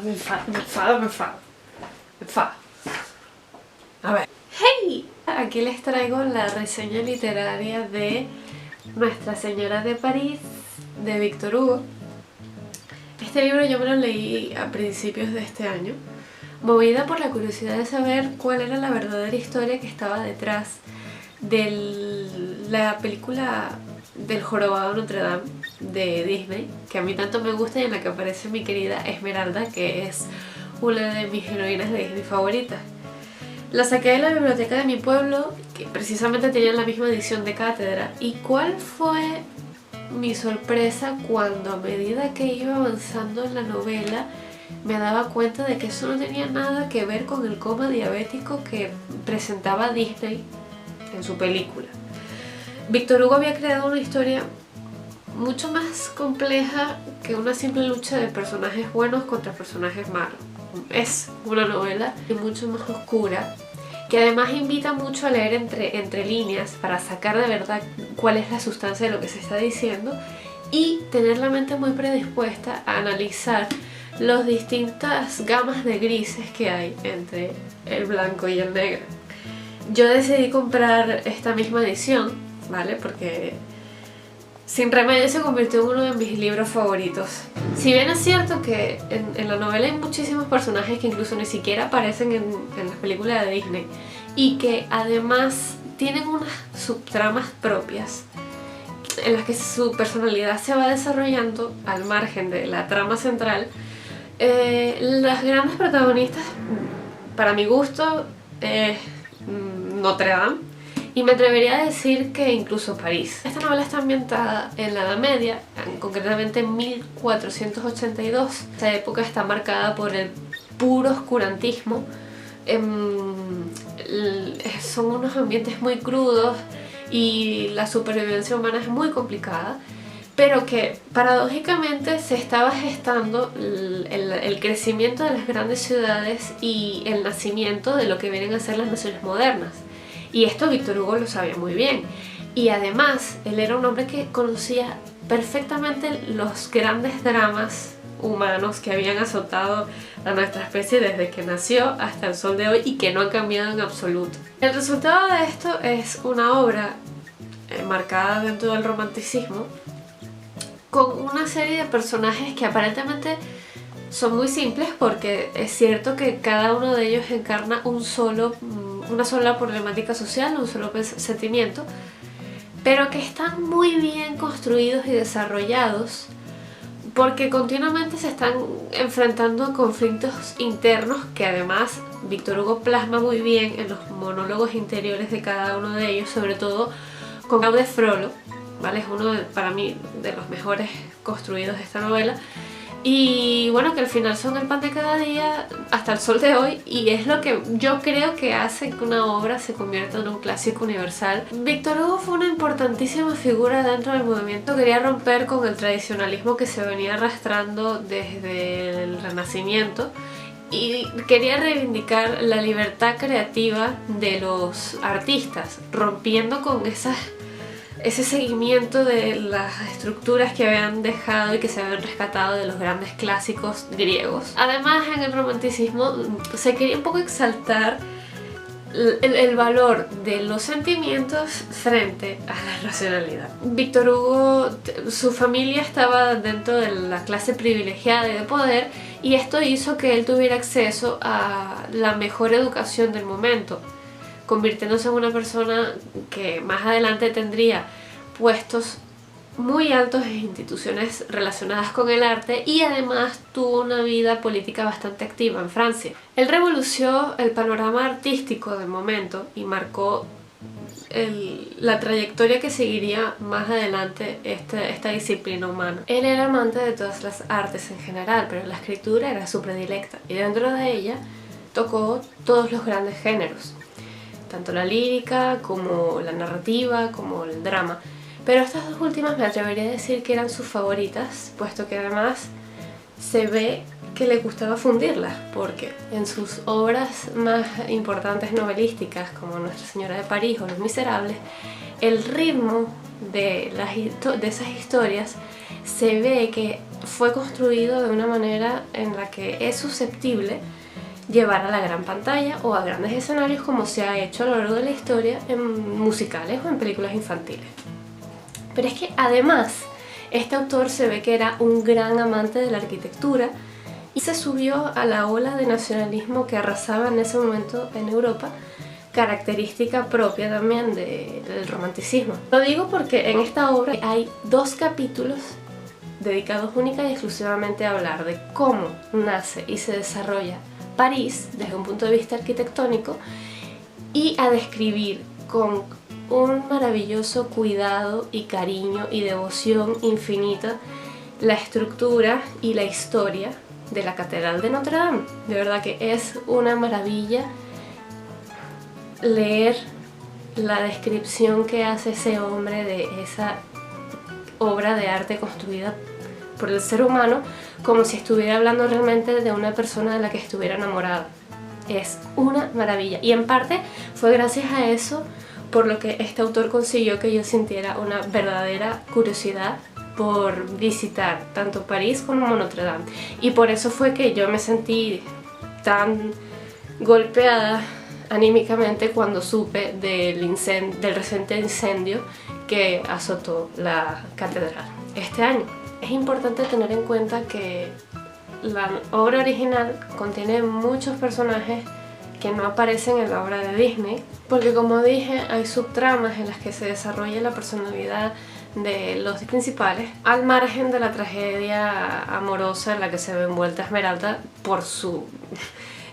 enfada. A ver. ¡Hey! Aquí les traigo la reseña literaria de Nuestra Señora de París, de Victor Hugo. Este libro yo me lo leí a principios de este año, movida por la curiosidad de saber cuál era la verdadera historia que estaba detrás de la película del Jorobado de Notre Dame de Disney, que a mí tanto me gusta y en la que aparece mi querida Esmeralda, que es una de mis heroínas de Disney favoritas. La saqué de la biblioteca de mi pueblo, que precisamente tenía la misma edición de cátedra. ¿Y cuál fue mi sorpresa cuando, a medida que iba avanzando en la novela, me daba cuenta de que eso no tenía nada que ver con el coma diabético que presentaba Disney en su película? Victor Hugo había creado una historia mucho más compleja que una simple lucha de personajes buenos contra personajes malos. Es una novela mucho más oscura, que además invita mucho a leer entre líneas para sacar de verdad cuál es la sustancia de lo que se está diciendo y tener la mente muy predispuesta a analizar las distintas gamas de grises que hay entre el blanco y el negro. Yo decidí comprar esta misma edición, ¿vale? Porque Sin Remedio se convirtió en uno de mis libros favoritos. Si bien es cierto que en la novela hay muchísimos personajes que incluso ni siquiera aparecen en las películas de Disney y que además tienen unas subtramas propias en las que su personalidad se va desarrollando al margen de la trama central, las grandes protagonistas, para mi gusto, Notre Dame, y me atrevería a decir que incluso París. Esta novela está ambientada en la Edad Media, concretamente en 1482. Esta época está marcada por el puro oscurantismo. Son unos ambientes muy crudos y la supervivencia humana es muy complicada, pero que paradójicamente se estaba gestando el crecimiento de las grandes ciudades y el nacimiento de lo que vienen a ser las naciones modernas. Y esto Victor Hugo lo sabía muy bien. Y además, él era un hombre que conocía perfectamente los grandes dramas humanos que habían azotado a nuestra especie desde que nació hasta el sol de hoy y que no han cambiado en absoluto. El resultado de esto es una obra marcada dentro del romanticismo, con una serie de personajes que aparentemente son muy simples, porque es cierto que cada uno de ellos encarna una sola problemática social, un solo sentimiento, pero que están muy bien construidos y desarrollados porque continuamente se están enfrentando a conflictos internos que además Victor Hugo plasma muy bien en los monólogos interiores de cada uno de ellos, sobre todo con Claude Frollo, ¿vale? Es uno para mí de los mejores construidos de esta novela. Y bueno, que al final son el pan de cada día hasta el sol de hoy, y es lo que yo creo que hace que una obra se convierta en un clásico universal. Victor Hugo fue una importantísima figura dentro del movimiento. Quería romper con el tradicionalismo que se venía arrastrando desde el Renacimiento y quería reivindicar la libertad creativa de los artistas, rompiendo con ese seguimiento de las estructuras que habían dejado y que se habían rescatado de los grandes clásicos griegos. Además, en el romanticismo se quería un poco exaltar el valor de los sentimientos frente a la racionalidad. Victor Hugo, su familia estaba dentro de la clase privilegiada y de poder, y esto hizo que él tuviera acceso a la mejor educación del momento, convirtiéndose en una persona que más adelante tendría puestos muy altos en instituciones relacionadas con el arte, y además tuvo una vida política bastante activa en Francia. Él revolucionó el panorama artístico del momento y marcó la trayectoria que seguiría más adelante esta disciplina humana. Él era amante de todas las artes en general, pero la escritura era su predilecta, y dentro de ella tocó todos los grandes géneros, tanto la lírica como la narrativa como el drama, pero estas dos últimas me atrevería a decir que eran sus favoritas, puesto que además se ve que le gustaba fundirlas, porque en sus obras más importantes novelísticas, como Nuestra Señora de París o Los Miserables, el ritmo de esas historias se ve que fue construido de una manera en la que es susceptible llevar a la gran pantalla o a grandes escenarios, como se ha hecho a lo largo de la historia en musicales o en películas infantiles. Pero es que además este autor se ve que era un gran amante de la arquitectura y se subió a la ola de nacionalismo que arrasaba en ese momento en Europa, característica propia también del romanticismo. Lo digo porque en esta obra hay 2 capítulos dedicados única y exclusivamente a hablar de cómo nace y se desarrolla París desde un punto de vista arquitectónico y a describir con un maravilloso cuidado y cariño y devoción infinita la estructura y la historia de la Catedral de Notre Dame. De verdad que es una maravilla leer la descripción que hace ese hombre de esa obra de arte construida por el ser humano, como si estuviera hablando realmente de una persona de la que estuviera enamorado. Es una maravilla, y en parte fue gracias a eso por lo que este autor consiguió que yo sintiera una verdadera curiosidad por visitar tanto París como Notre Dame, y por eso fue que yo me sentí tan golpeada anímicamente cuando supe del reciente incendio que azotó la catedral este año. Es importante tener en cuenta que la obra original contiene muchos personajes que no aparecen en la obra de Disney, porque como dije, hay subtramas en las que se desarrolla la personalidad de los principales, al margen de la tragedia amorosa en la que se ve envuelta Esmeralda por su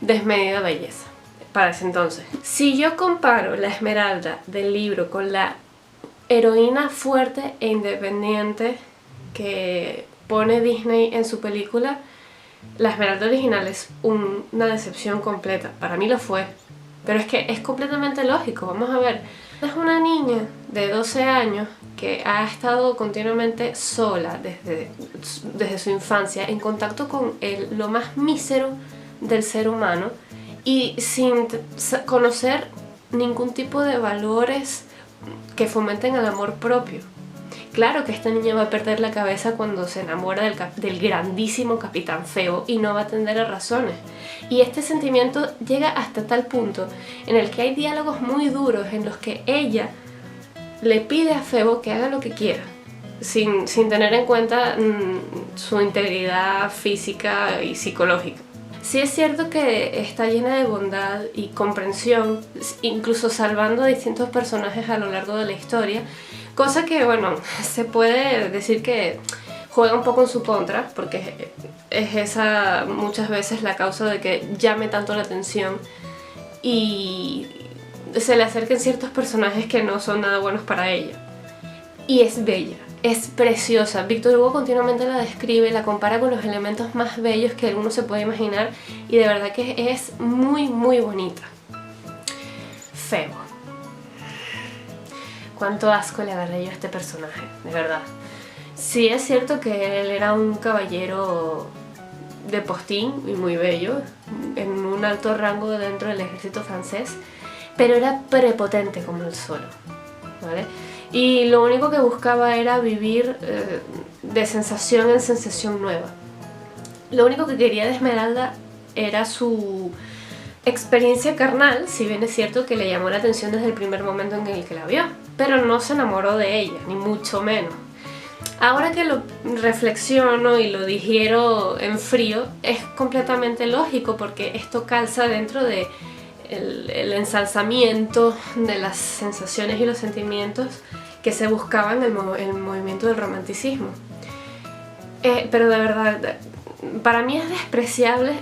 desmedida belleza para ese entonces. Si yo comparo la Esmeralda del libro con la heroína fuerte e independiente que pone Disney en su película, la Esmeralda original es una decepción completa. Para mí lo fue, pero es que es completamente lógico. Vamos a ver, es una niña de 12 años que ha estado continuamente sola desde su infancia, en contacto con lo más mísero del ser humano y sin conocer ningún tipo de valores que fomenten el amor propio. Claro que esta niña va a perder la cabeza cuando se enamora del grandísimo Capitán Febo y no va a atender a razones. Y este sentimiento llega hasta tal punto en el que hay diálogos muy duros en los que ella le pide a Febo que haga lo que quiera, sin tener en cuenta su integridad física y psicológica. Sí es cierto que está llena de bondad y comprensión, incluso salvando a distintos personajes a lo largo de la historia, cosa que, bueno, se puede decir que juega un poco en su contra, porque es esa muchas veces la causa de que llame tanto la atención y se le acerquen ciertos personajes que no son nada buenos para ella. Y es bella, es preciosa. Victor Hugo continuamente la describe, la compara con los elementos más bellos que uno se puede imaginar, y de verdad que es muy muy bonita. Febo. Cuánto asco le agarré yo a este personaje, de verdad. Sí es cierto que él era un caballero de postín y muy bello, en un alto rango dentro del ejército francés, pero era prepotente como el sol, ¿vale? Y lo único que buscaba era vivir de sensación en sensación nueva. Lo único que quería de Esmeralda era su experiencia carnal, si bien es cierto que le llamó la atención desde el primer momento en el que la vio, pero no se enamoró de ella, ni mucho menos. Ahora que lo reflexiono y lo digiero en frío, es completamente lógico, porque esto calza dentro de el ensalzamiento de las sensaciones y los sentimientos que se buscaban en el movimiento del romanticismo. Pero de verdad, para mí es despreciable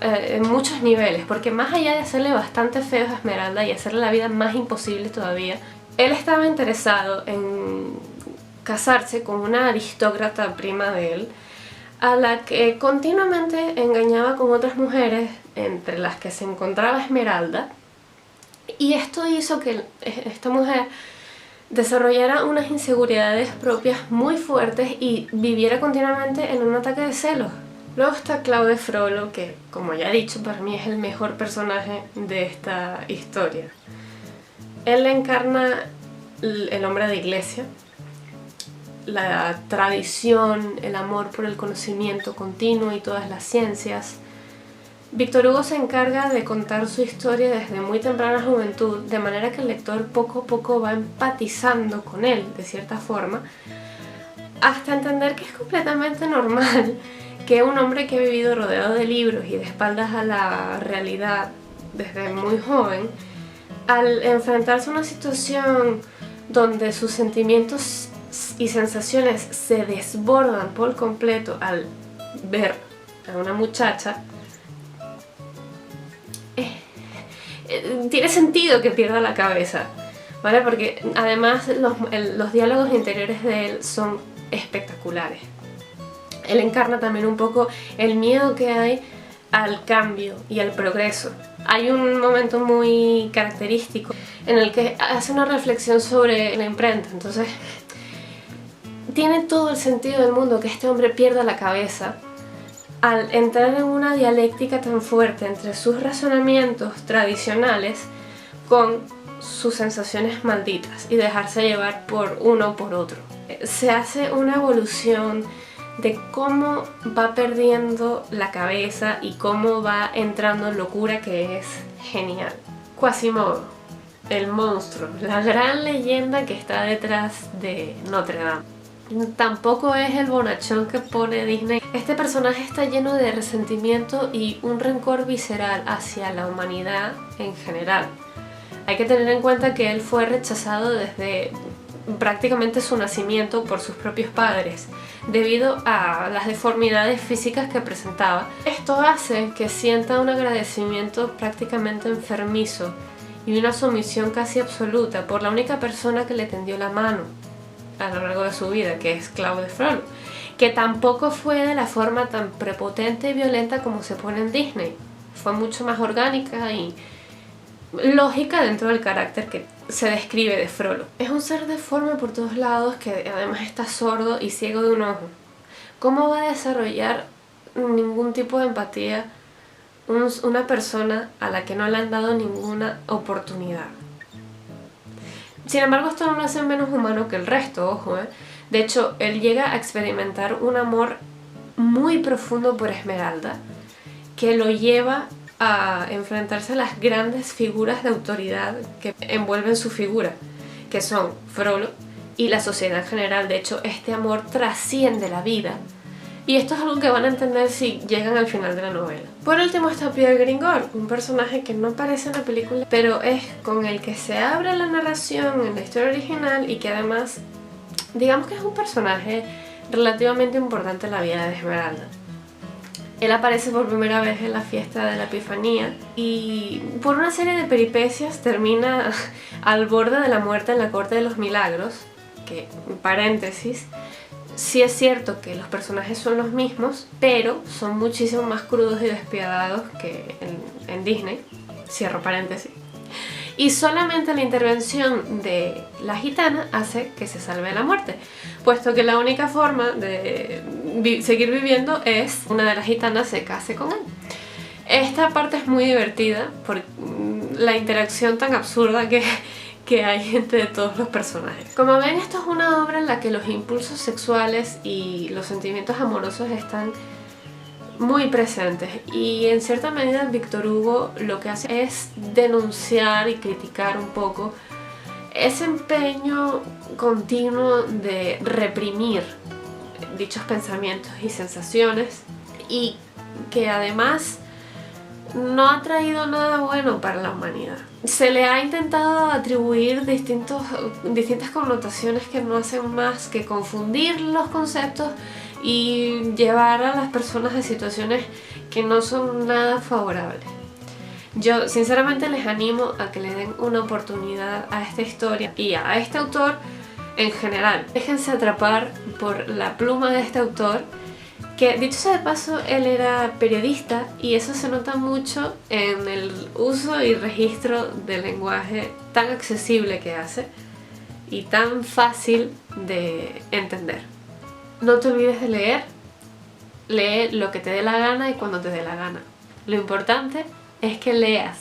en muchos niveles, porque más allá de hacerle bastante feo a Esmeralda y hacerle la vida más imposible todavía, él estaba interesado en casarse con una aristócrata prima de él, a la que continuamente engañaba con otras mujeres, entre las que se encontraba Esmeralda, y esto hizo que esta mujer desarrollara unas inseguridades propias muy fuertes y viviera continuamente en un ataque de celos, Luego está Claude Frollo, que como ya he dicho, para mí es el mejor personaje de esta historia. Él encarna el hombre de iglesia, la tradición, el amor por el conocimiento continuo y todas las ciencias. Víctor Hugo se encarga de contar su historia desde muy temprana juventud, de manera que el lector poco a poco va empatizando con él, de cierta forma, hasta entender que es completamente normal que un hombre que ha vivido rodeado de libros y de espaldas a la realidad desde muy joven, al enfrentarse a una situación donde sus sentimientos y sensaciones se desbordan por completo al ver a una muchacha, tiene sentido que pierda la cabeza, ¿vale? Porque además los diálogos interiores de él son espectaculares. Él encarna también un poco el miedo que hay al cambio y al progreso. Hay un momento muy característico en el que hace una reflexión sobre la imprenta. Entonces, tiene todo el sentido del mundo que este hombre pierda la cabeza al entrar en una dialéctica tan fuerte entre sus razonamientos tradicionales con sus sensaciones malditas y dejarse llevar por uno o por otro. Se hace una evolución de cómo va perdiendo la cabeza y cómo va entrando en locura, que es genial. Quasimodo, el monstruo, la gran leyenda que está detrás de Notre Dame. Tampoco es el bonachón que pone Disney. Este personaje está lleno de resentimiento y un rencor visceral hacia la humanidad en general. Hay que tener en cuenta que él fue rechazado desde prácticamente su nacimiento por sus propios padres, debido a las deformidades físicas que presentaba. Esto hace que sienta un agradecimiento prácticamente enfermizo y una sumisión casi absoluta por la única persona que le tendió la mano a lo largo de su vida, que es Claude Frollo, que tampoco fue de la forma tan prepotente y violenta como se pone en Disney. Fue mucho más orgánica y lógica dentro del carácter que se describe de Frollo. Es un ser deforme por todos lados, que además está sordo y ciego de un ojo. ¿Cómo va a desarrollar ningún tipo de empatía una persona a la que no le han dado ninguna oportunidad? Sin embargo, esto no lo hace menos humano que el resto, ojo, ¿eh? De hecho, él llega a experimentar un amor muy profundo por Esmeralda, que lo lleva a enfrentarse a las grandes figuras de autoridad que envuelven su figura, que son Frollo y la sociedad en general. De hecho, este amor trasciende la vida, y esto es algo que van a entender si llegan al final de la novela. Por último está Pierre Gringoire, un personaje que no aparece en la película, pero es con el que se abre la narración en la historia original, y que además, digamos que es un personaje relativamente importante en la vida de Esmeralda. Él aparece por primera vez en la fiesta de la Epifanía y por una serie de peripecias termina al borde de la muerte en la Corte de los Milagros, que, en paréntesis, sí es cierto que los personajes son los mismos, pero son muchísimo más crudos y despiadados que en Disney, cierro paréntesis. Y solamente la intervención de la gitana hace que se salve de la muerte, puesto que la única forma de seguir viviendo es una de las gitanas se case con él. Esta parte es muy divertida por la interacción tan absurda que hay entre todos los personajes. Como ven, esto es una obra en la que los impulsos sexuales y los sentimientos amorosos están muy presentes, y en cierta medida Víctor Hugo lo que hace es denunciar y criticar un poco ese empeño continuo de reprimir dichos pensamientos y sensaciones, y que además no ha traído nada bueno para la humanidad. Se le ha intentado atribuir distintas connotaciones que no hacen más que confundir los conceptos y llevar a las personas a situaciones que no son nada favorables. Yo sinceramente les animo a que le den una oportunidad a esta historia y a este autor en general. Déjense atrapar por la pluma de este autor, que dicho sea de paso, él era periodista, y eso se nota mucho en el uso y registro del lenguaje tan accesible que hace y tan fácil de entender. No te olvides de leer, lee lo que te dé la gana y cuando te dé la gana. Lo importante es que leas.